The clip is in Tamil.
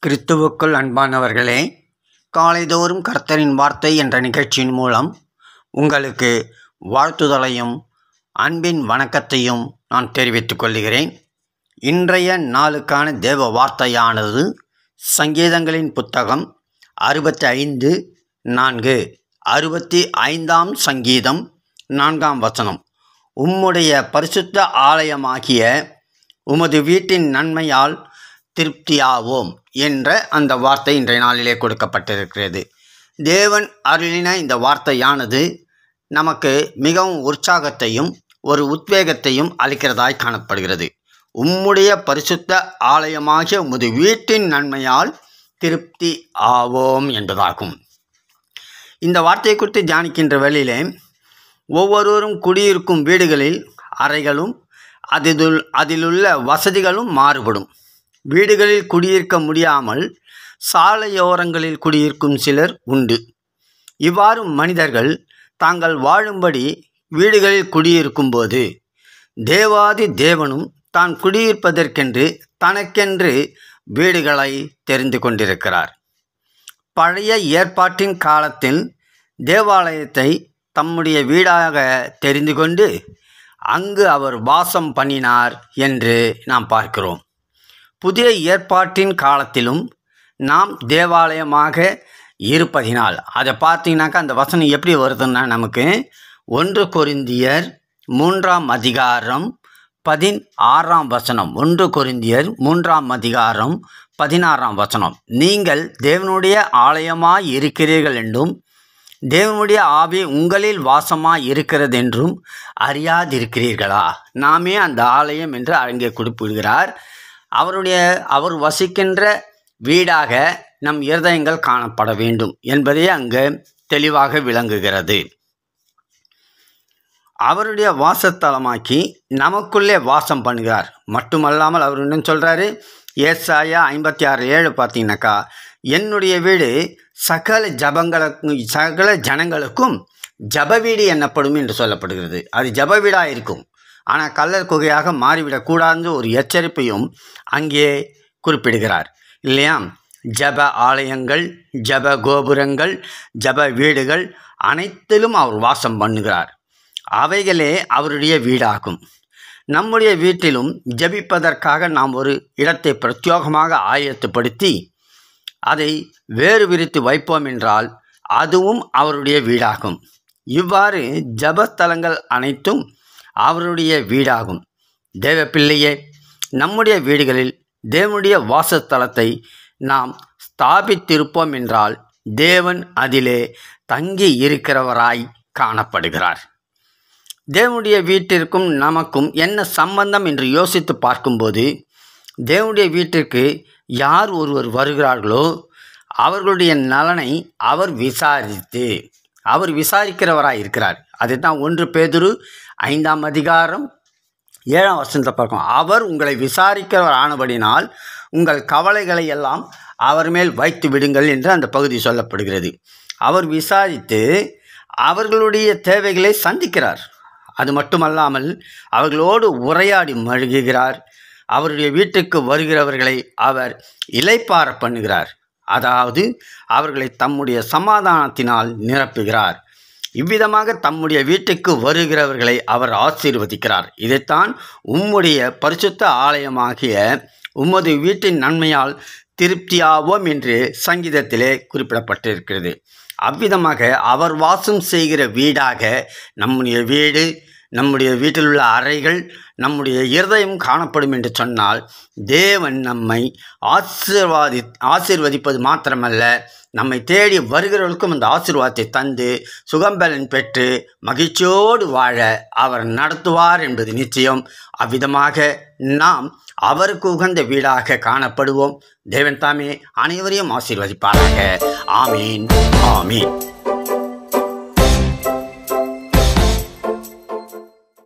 கிறிஸ்துவுக்குள் அன்பானவர்களே, காலைதோறும் கர்த்தரின் வார்த்தை என்ற நிகழ்ச்சியின் மூலம் உங்களுக்கு வாழ்த்துதலையும் அன்பின் வணக்கத்தையும் நான் தெரிவித்துக் கொள்கிறேன். இன்றைய நாளுக்கான தேவ வார்த்தையானது சங்கீதங்களின் புத்தகம் 65:4 65ஆம் சங்கீதம் 4ஆம் வசனம். உம்முடைய பரிசுத்த ஆலயமாகிய உமது வீட்டின் நன்மையால் திருப்தியாவோம் என்ற அந்த வார்த்தை இன்றைய நாளிலே கொடுக்கப்பட்டிருக்கிறது. தேவன் அருளின இந்த வார்த்தையானது நமக்கு மிகவும் உற்சாகத்தையும் ஒரு உத்வேகத்தையும் அளிக்கிறதாய் காணப்படுகிறது. உம்முடைய பரிசுத்த ஆலயமாகிய உமது வீட்டின் நன்மையால் திருப்தி ஆவோம் என்பதாகும். இந்த வார்த்தையை குறித்து தியானிக்கின்ற வேளையிலே ஒவ்வொருவரும் குடியிருக்கும் வீடுகளில் அறைகளும் அதிலுள்ள வசதிகளும் மாறுபடும். வீடுகளில் குடியிருக்க முடியாமல் சாலையோரங்களில் குடியிருக்கும் சிலர் உண்டு. இவ்வாறு மனிதர்கள் தாங்கள் வாழும்படி வீடுகளில் குடியிருக்கும்போது தேவாதி தேவனும் தான் குடியிருப்பதற்கென்று தனக்கென்று வீடுகளை தெரிந்து கொண்டிருக்கிறார். பழைய ஏற்பாட்டின் காலத்தில் தேவாலயத்தை தம்முடைய வீடாக தெரிந்து கொண்டு அங்கு அவர் வாசம் பண்ணினார் என்று நாம் பார்க்கிறோம். புதிய ஏற்பாட்டின் காலத்திலும் நாம் தேவாலயமாக இருப்பதினால் அதை பார்த்தீங்கன்னாக்கா அந்த வசனம் எப்படி வருதுன்னா, நமக்கு 1 கொரிந்தியர் 3ஆம் அதிகாரம் 16ஆம் வசனம். 1 கொரிந்தியர் 3ஆம் அதிகாரம் 16ஆம் வசனம். நீங்கள் தேவனுடைய ஆலயமாய் இருக்கிறீர்கள் என்றும் தேவனுடைய ஆவி உங்களில் வாசமாய் இருக்கிறது என்றும் அறியாதிருக்கிறீர்களா? நாமே அந்த ஆலயம் என்று அங்கே குறிப்பிடுகிறார். அவர் வசிக்கின்ற வீடாக நம் இருதயங்கள் காணப்பட வேண்டும் என்பதே அங்கு தெளிவாக விளங்குகிறது. அவருடைய வாசத்தலமாக்கி நமக்குள்ளே வாசம் பண்ணுகிறார். மட்டுமல்லாமல் அவர் இன்னும் சொல்கிறாரு, ஏசாயா 56:7 பார்த்தீங்கன்னாக்கா, என்னுடைய வீடு சகல ஜனங்களுக்கும் ஜப வீடு என்னப்படும் என்று சொல்லப்படுகிறது. அது ஜப வீடாக இருக்கும், ஆனால் கல்லர் குகையாக மாறிவிடக்கூடாது ஒரு எச்சரிப்பையும் அங்கே குறிப்பிடுகிறார் இல்லையா? ஜப ஆலயங்கள், ஜப கோபுரங்கள், ஜப வீடுகள் அனைத்திலும் அவர் வாசம் பண்ணுகிறார். அவைகளே அவருடைய வீடாகும். நம்முடைய வீட்டிலும் ஜபிப்பதற்காக நாம் ஒரு இடத்தை பிரத்யேகமாக ஆயத்தப்படுத்தி அதை வேறு விரித்து வைப்போம் என்றால் அதுவும் அவருடைய வீடாகும். இவ்வாறு ஜபஸ்தலங்கள் அனைத்தும் அவருடைய வீடாகும். தேவ பிள்ளையே, நம்முடைய வீடுகளில் தேவனுடைய வாசஸ்தலத்தை நாம் ஸ்தாபித்திருப்போம் என்றால் தேவன் அதிலே தங்கி இருக்கிறவராய் காணப்படுகிறார். தேவனுடைய வீட்டிற்கும் நமக்கும் என்ன சம்பந்தம் என்று யோசித்து பார்க்கும்போது, தேவனுடைய வீட்டிற்கு யார் ஒருவர் வருகிறார்களோ அவர்களுடைய நலனை அவர் விசாரிக்கிறவராய் இருக்கிறார். அதுதான் 1 பேதுரு 5ஆம் அதிகாரம் 7ஆம் வசனத்தை பார்க்கும். அவர் உங்களை விசாரிக்கிறவர் ஆனபடினால் உங்கள் கவலைகளை எல்லாம் அவர் மேல் வைத்து விடுங்கள் என்று அந்த பகுதி சொல்லப்படுகிறது. அவர் விசாரித்து அவர்களுடைய தேவைகளை சந்திக்கிறார். அது மட்டுமல்லாமல் அவர்களோடு உரையாடி மழுகுகிறார். அவருடைய வீட்டுக்கு வருகிறவர்களை அவர் இளைப்பாற பண்ணுகிறார். அதாவது அவர்களை தம்முடைய சமாதானத்தினால் நிரப்புகிறார். இவ்விதமாக தம்முடைய வீட்டுக்கு வருகிறவர்களை அவர் ஆசீர்வதிக்கிறார். இதைத்தான் உம்முடைய பரிசுத்த ஆலயமாகிய உமது வீட்டின் நன்மையால் திருப்தியாவோம் என்று சங்கீதத்திலே குறிப்பிடப்பட்டிருக்கிறது. அவ்விதமாக அவர் வாசம் செய்கிற வீடாக நம்முடைய வீட்டில் உள்ள அறைகள், நம்முடைய இருதயம் காணப்படும் என்று சொன்னால் தேவன் நம்மை ஆசீர்வதிப்பது மாத்திரமல்ல, நம்மை தேடி வருகிறவர்களுக்கும் அந்த ஆசீர்வாதத்தை தந்து சுகம்பலன் பெற்று மகிழ்ச்சியோடு வாழ அவர் நடத்துவார் என்பது நிச்சயம். அவ்விதமாக நாம் அவருக்கு உகந்த வீடாக காணப்படுவோம். தேவன் தாமே அனைவரையும் ஆசீர்வதிப்பாராக. ஆமீன், ஆமீன்.